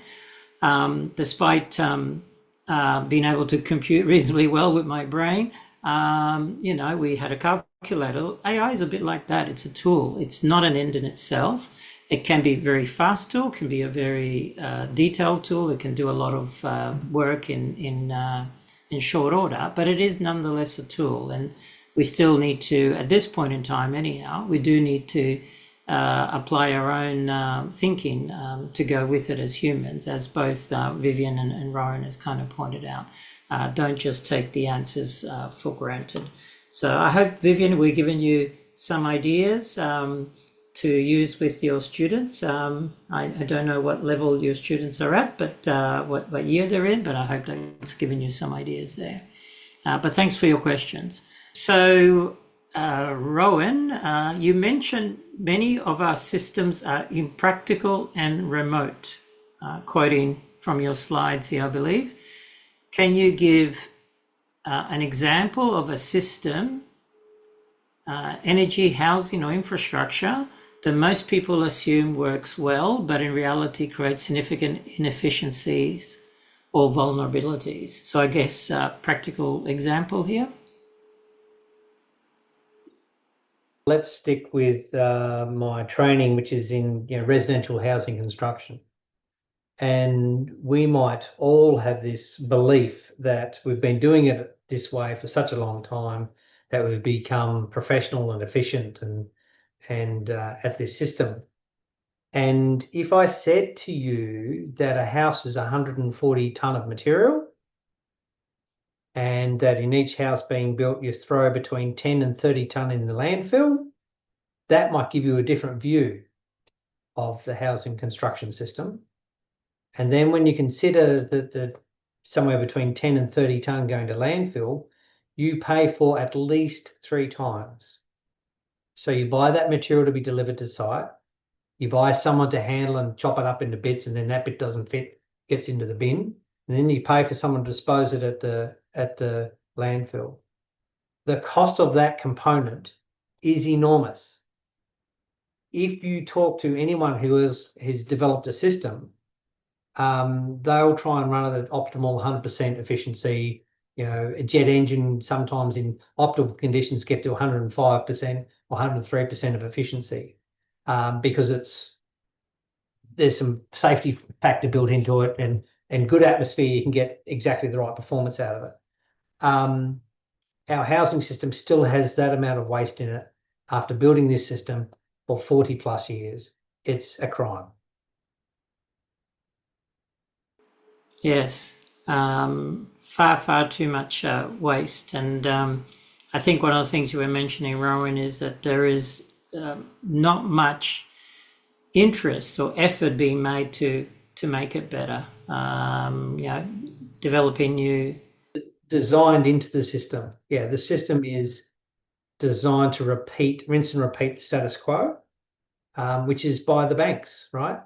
Despite being able to compute reasonably well with my brain, we had a calculator. AI is a bit like that. It's a tool. It's not an end in itself. It can be a very fast tool, can be a very detailed tool. It can do a lot of work in short order, but it is nonetheless a tool. And we still need to, at this point in time anyhow, we do need to apply our own thinking to go with it as humans, as both Vivian and Rowan has kind of pointed out. Don't just take the answers for granted. So I hope, Vivian, we've given you some ideas to use with your students. I don't know what level your students are at, but what year they're in, but I hope that's given you some ideas there. But thanks for your questions. So, Rowan, you mentioned many of our systems are impractical and remote, quoting from your slides here, I believe. Can you give an example of a system, energy, housing, or infrastructure that most people assume works well, but in reality creates significant inefficiencies or vulnerabilities. So I guess practical example here. Let's stick with my training, which is in residential housing construction. And we might all have this belief that we've been doing it this way for such a long time that we've become professional and efficient and at this system. And if I said to you that a house is 140 tonne of material, and that in each house being built you throw between 10 and 30 tonne in the landfill, that might give you a different view of the housing construction system. And then when you consider that the somewhere between 10 and 30 tonne going to landfill, you pay for at least 3 times. So you buy that material to be delivered to site, you buy someone to handle and chop it up into bits, and then that bit doesn't fit, gets into the bin, and then you pay for someone to dispose it at the landfill. The cost of that component is enormous. If you talk to anyone who has developed a system, they'll try and run it at optimal 100% efficiency. A jet engine sometimes in optimal conditions get to 105% or 103% of efficiency, because there's some safety factor built into it, and good atmosphere, you can get exactly the right performance out of it. Our housing system still has that amount of waste in it after building this system for 40 plus years. It's a crime. Yes, far too much waste. And I think one of the things you were mentioning, Rowan, is that there is not much interest or effort being made to make it better. Developing new... Designed into the system. Yeah, the system is designed to rinse and repeat the status quo, which is by the banks, right?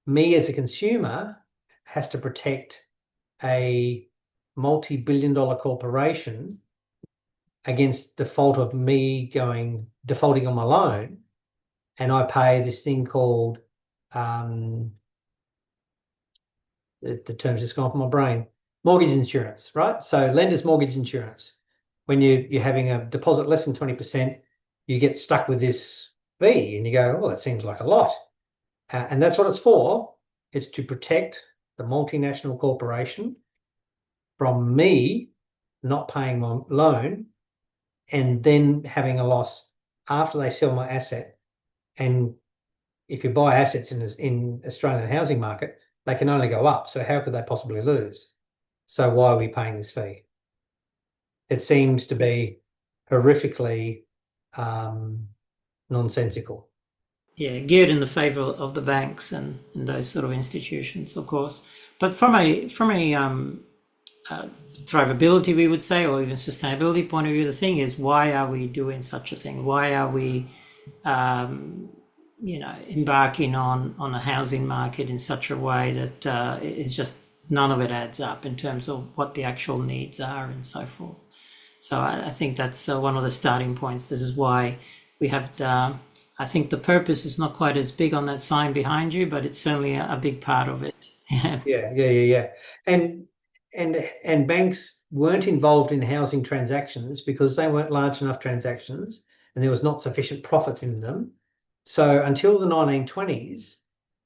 Me as a consumer has to protect a multi-billion-dollar corporation against default of me defaulting on my loan, and I pay this thing called the term's just gone from my brain, mortgage insurance, right? So lender's mortgage insurance. When you're having a deposit less than 20%, you get stuck with this fee, and you go, well, that seems like a lot. And that's what it's for. It's to protect the multinational corporation from me not paying my loan and then having a loss after they sell my asset. And if you buy assets in Australian housing market, they can only go up. So how could they possibly lose? So why are we paying this fee? It seems to be horrifically nonsensical. Yeah, geared in the favour of the banks and those sort of institutions, of course. But from a thrivability, we would say, or even sustainability point of view, the thing is, why are we doing such a thing? Why are we, embarking on a housing market in such a way that it's just none of it adds up in terms of what the actual needs are and so forth. So I think that's one of the starting points. This is why we have I think the purpose is not quite as big on that sign behind you, but it's certainly a big part of it. Yeah. And banks weren't involved in housing transactions because they weren't large enough transactions and there was not sufficient profit in them. So until the 1920s,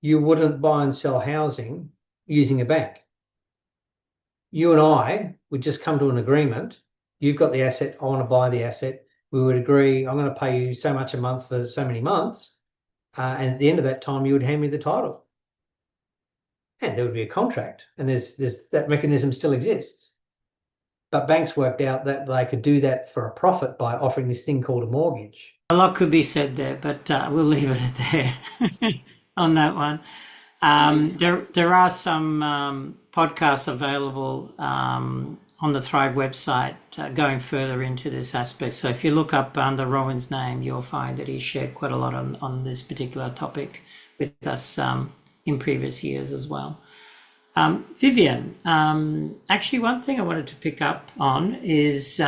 you wouldn't buy and sell housing using a bank. You and I would just come to an agreement. You've got the asset, I want to buy the asset. We would agree, I'm going to pay you so much a month for so many months. And at the end of that time, you would hand me the title. And there would be a contract. And there's that mechanism still exists. But banks worked out that they could do that for a profit by offering this thing called a mortgage. A lot could be said there, but we'll leave it at there on that one. There are some podcasts available on the Thrive website going further into this aspect. So if you look up under Rowan's name, you'll find that he shared quite a lot on this particular topic with us in previous years as well. Vivian, actually one thing I wanted to pick up on is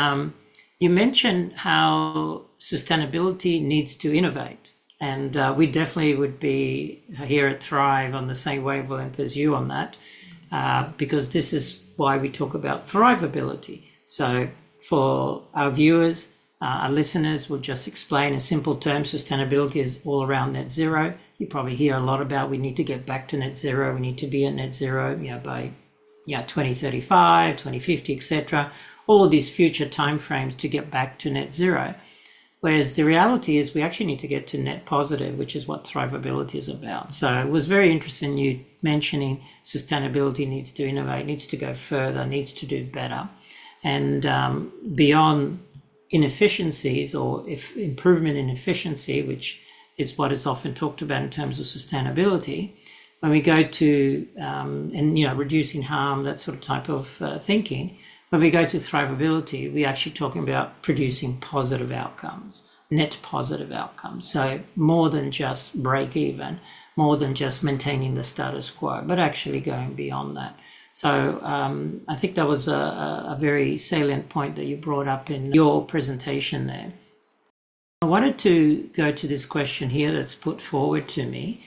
you mentioned how sustainability needs to innovate. And we definitely would be here at Thrive on the same wavelength as you on that. because this is why we talk about thrivability. So for our viewers, our listeners, we'll just explain in simple terms, sustainability is all around net zero. You probably hear a lot about we need to get back to net zero. We need to be at net zero, by 2035, 2050, etc. All of these future timeframes to get back to net zero. Whereas the reality is we actually need to get to net positive, which is what thrivability is about. So it was very interesting you mentioning sustainability needs to innovate, needs to go further, needs to do better. And beyond inefficiencies or improvement in efficiency, which is what is often talked about in terms of sustainability, when we go to, reducing harm, that sort of type of thinking, when we go to thrivability, we're actually talking about producing positive outcomes, net positive outcomes. So more than just break even, more than just maintaining the status quo, but actually going beyond that. So I think that was a very salient point that you brought up in your presentation there. I wanted to go to this question here that's put forward to me.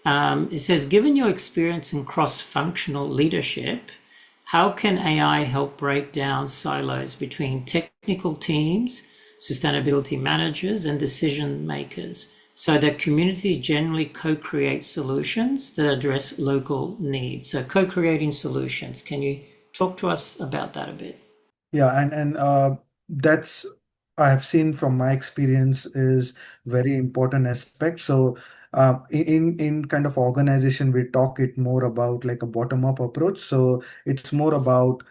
It says, given your experience in cross-functional leadership, how can AI help break down silos between technical teams, sustainability managers, and decision makers so that communities generally co-create solutions that address local needs? So co-creating solutions. Can you talk to us about that a bit? Yeah, and that's I have seen from my experience is very important aspect. So in kind of organization, we talk it more about like a bottom-up approach. So it's more about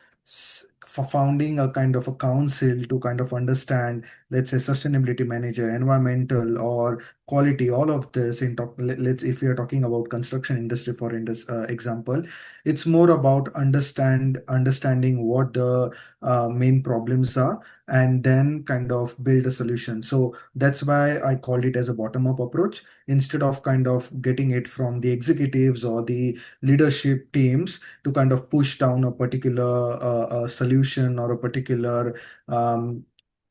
for founding a kind of a council to kind of understand, let's say, sustainability manager, environmental or quality, all of this in talk. Let's if we are talking about construction industry, for example, it's more about understanding what the main problems are and then kind of build a solution. So that's why I called it as a bottom-up approach instead of kind of getting it from the executives or the leadership teams to kind of push down a particular solution or a particular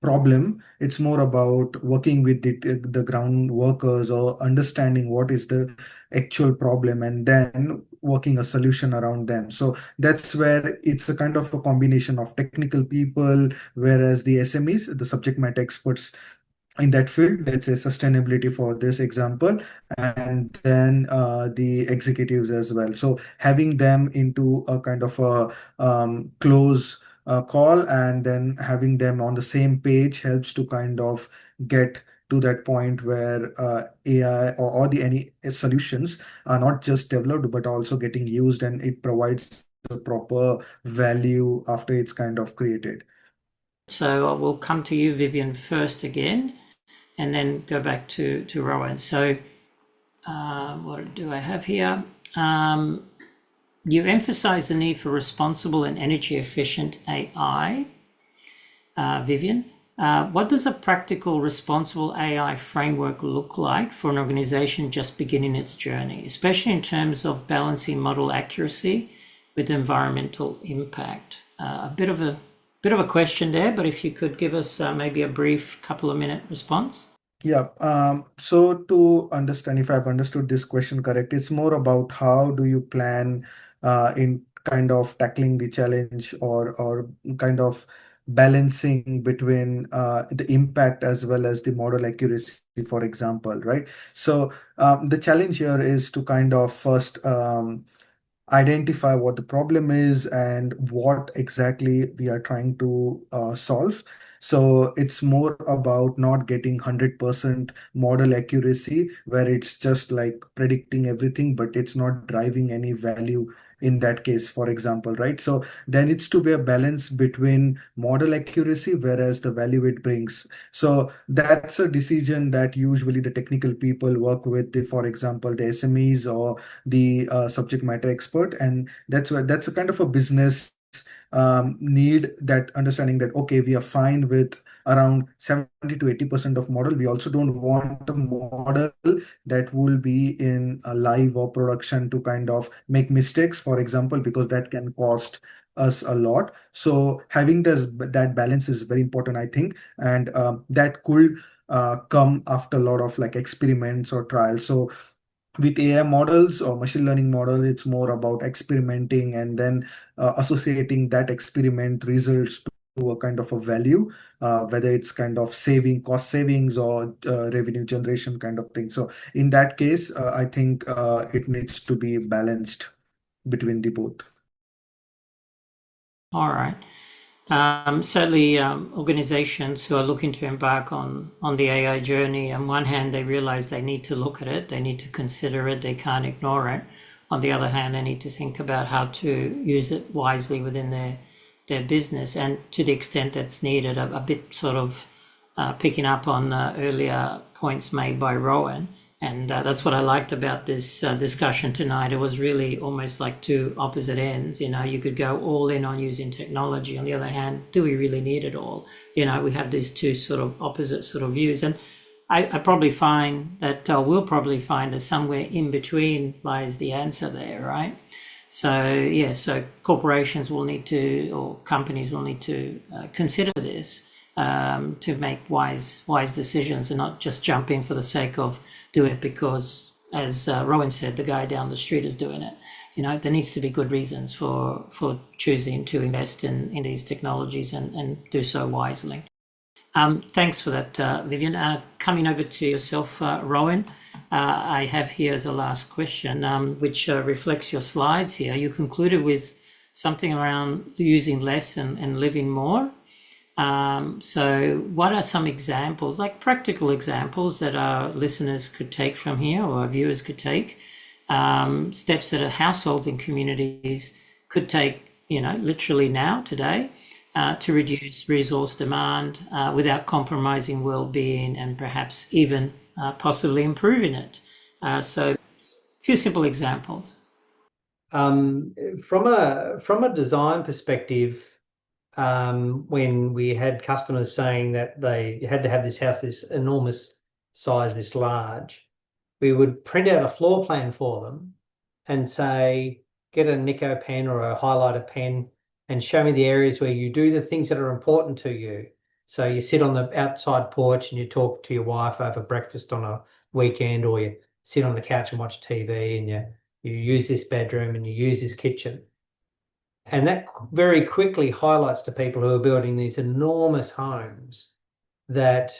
problem. It's more about working with the ground workers or understanding what is the actual problem and then working a solution around them. So that's where it's a kind of a combination of technical people, whereas the SMEs, the subject matter experts in that field, let's say sustainability for this example, and then the executives as well. So having them into a kind of a close call and then having them on the same page helps to kind of get to that point where AI or any solutions are not just developed but also getting used and it provides the proper value after it's kind of created. So we'll come to you, Vivian, first again, and then go back to Rowan. So what do I have here? You emphasize the need for responsible and energy efficient AI. Vivian, what does a practical responsible AI framework look like for an organization just beginning its journey, especially in terms of balancing model accuracy with environmental impact? A bit of a question there, but if you could give us maybe a brief couple of minute response. Yeah. So to understand if I've understood this question correct, it's more about how do you plan in kind of tackling the challenge or kind of balancing between the impact as well as the model accuracy, for example, right? So the challenge here is to kind of first identify what the problem is and what exactly we are trying to solve. So it's more about not getting 100% model accuracy where it's just like predicting everything, but it's not driving any value in that case, for example, right? So there needs to be a balance between model accuracy, whereas the value it brings. So that's a decision that usually the technical people work with, for example, the SMEs or the subject matter expert, and that's a kind of a business need, that understanding that okay, we are fine with around 70 to 80% of model. We also don't want a model that will be in a live or production to kind of make mistakes, for example, because that can cost us a lot. So having that balance is very important, I think, and that could come after a lot of like experiments or trials. So with AI models or machine learning model, it's more about experimenting and then associating that experiment results to a kind of a value, whether it's kind of cost savings or revenue generation kind of thing. So in that case, I think it needs to be balanced between the both. All right. Certainly, organizations who are looking to embark on the AI journey, on one hand, they realize they need to look at it, they need to consider it, they can't ignore it. On the other hand, they need to think about how to use it wisely within their business, and to the extent that's needed, a bit sort of picking up on earlier points made by Rowan. And that's what I liked about this discussion tonight. It was really almost like two opposite ends. You could go all in on using technology. On the other hand, do we really need it all? We have these two sort of opposite sort of views. And I probably find that we'll probably find that somewhere in between lies the answer there, right? So corporations will need to, or companies will need to consider this to make wise decisions, and not just jump in for the sake of doing it because, as Rowan said, the guy down the street is doing it. There needs to be good reasons for choosing to invest in these technologies and do so wisely. Thanks for that, Vivian. Coming over to yourself, Rowan, I have here as a last question, which reflects your slides here. You concluded with something around using less and living more. So what are some examples, like practical examples, that our listeners could take from here, or our viewers could take, steps that our households and communities could take, literally now, today, to reduce resource demand without compromising well-being and perhaps even possibly improving it? So a few simple examples. From a design perspective, when we had customers saying that they had to have this house this enormous size, this large, we would print out a floor plan for them and say, get a Nico pen or a highlighter pen and show me the areas where you do the things that are important to you. So you sit on the outside porch and you talk to your wife over breakfast on a weekend, or you sit on the couch and watch TV, and you use this bedroom and you use this kitchen. And that very quickly highlights to people who are building these enormous homes that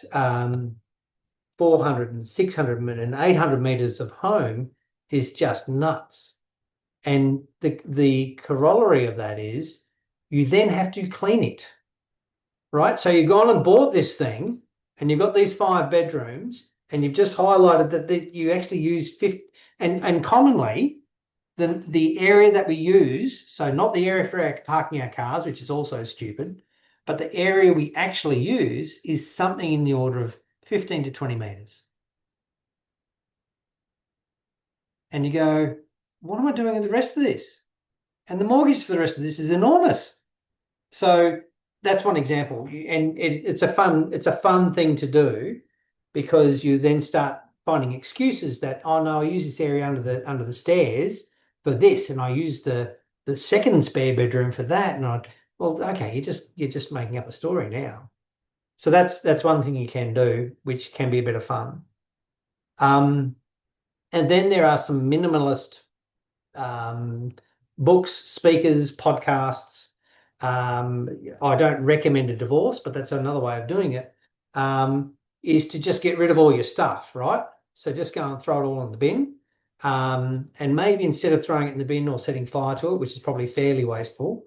400 and 600 and 800 meters of home is just nuts. And the corollary of that is you then have to clean it, right? So you've gone and bought this thing and you've got these 5 bedrooms and you've just highlighted that you actually use 50, and commonly the area that we use, so not the area for parking our cars, which is also stupid, but the area we actually use is something in the order of 15 to 20 meters. And you go, what am I doing with the rest of this? And the mortgage for the rest of this is enormous. So that's one example. And it's a fun thing to do, because you then start finding excuses that, oh no, I use this area under the stairs for this, and I use the second spare bedroom for that, and okay, you're just making up a story now. So that's one thing you can do, which can be a bit of fun. And then there are some minimalist books, speakers, podcasts. I don't recommend a divorce, but that's another way of doing it, is to just get rid of all your stuff, right? So just go and throw it all in the bin. And maybe instead of throwing it in the bin or setting fire to it, which is probably fairly wasteful,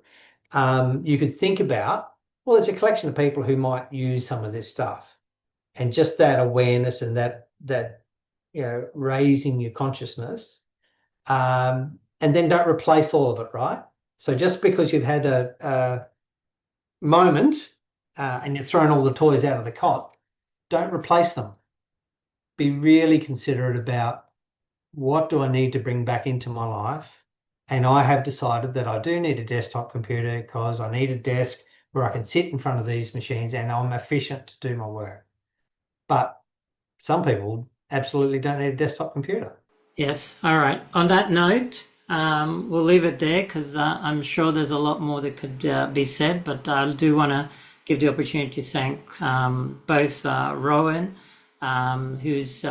you could think about, well, there's a collection of people who might use some of this stuff, and just that awareness and that raising your consciousness, and then don't replace all of it, right? So just because you've had a moment and you've thrown all the toys out of the cot, don't replace them. Be really considerate about, what do I need to bring back into my life? And I have decided that I do need a desktop computer, because I need a desk where I can sit in front of these machines and I'm efficient to do my work. But some people absolutely don't need a desktop computer. Yes. All right. On that note, we'll leave it there, because I'm sure there's a lot more that could be said, but I do want to give the opportunity to thank both Rowan who's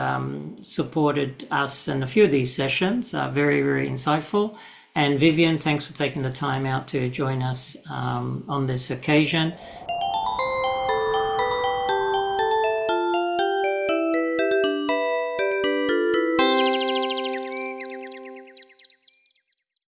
supported us in a few of these sessions. Very, very insightful. And Vivian, thanks for taking the time out to join us on this occasion.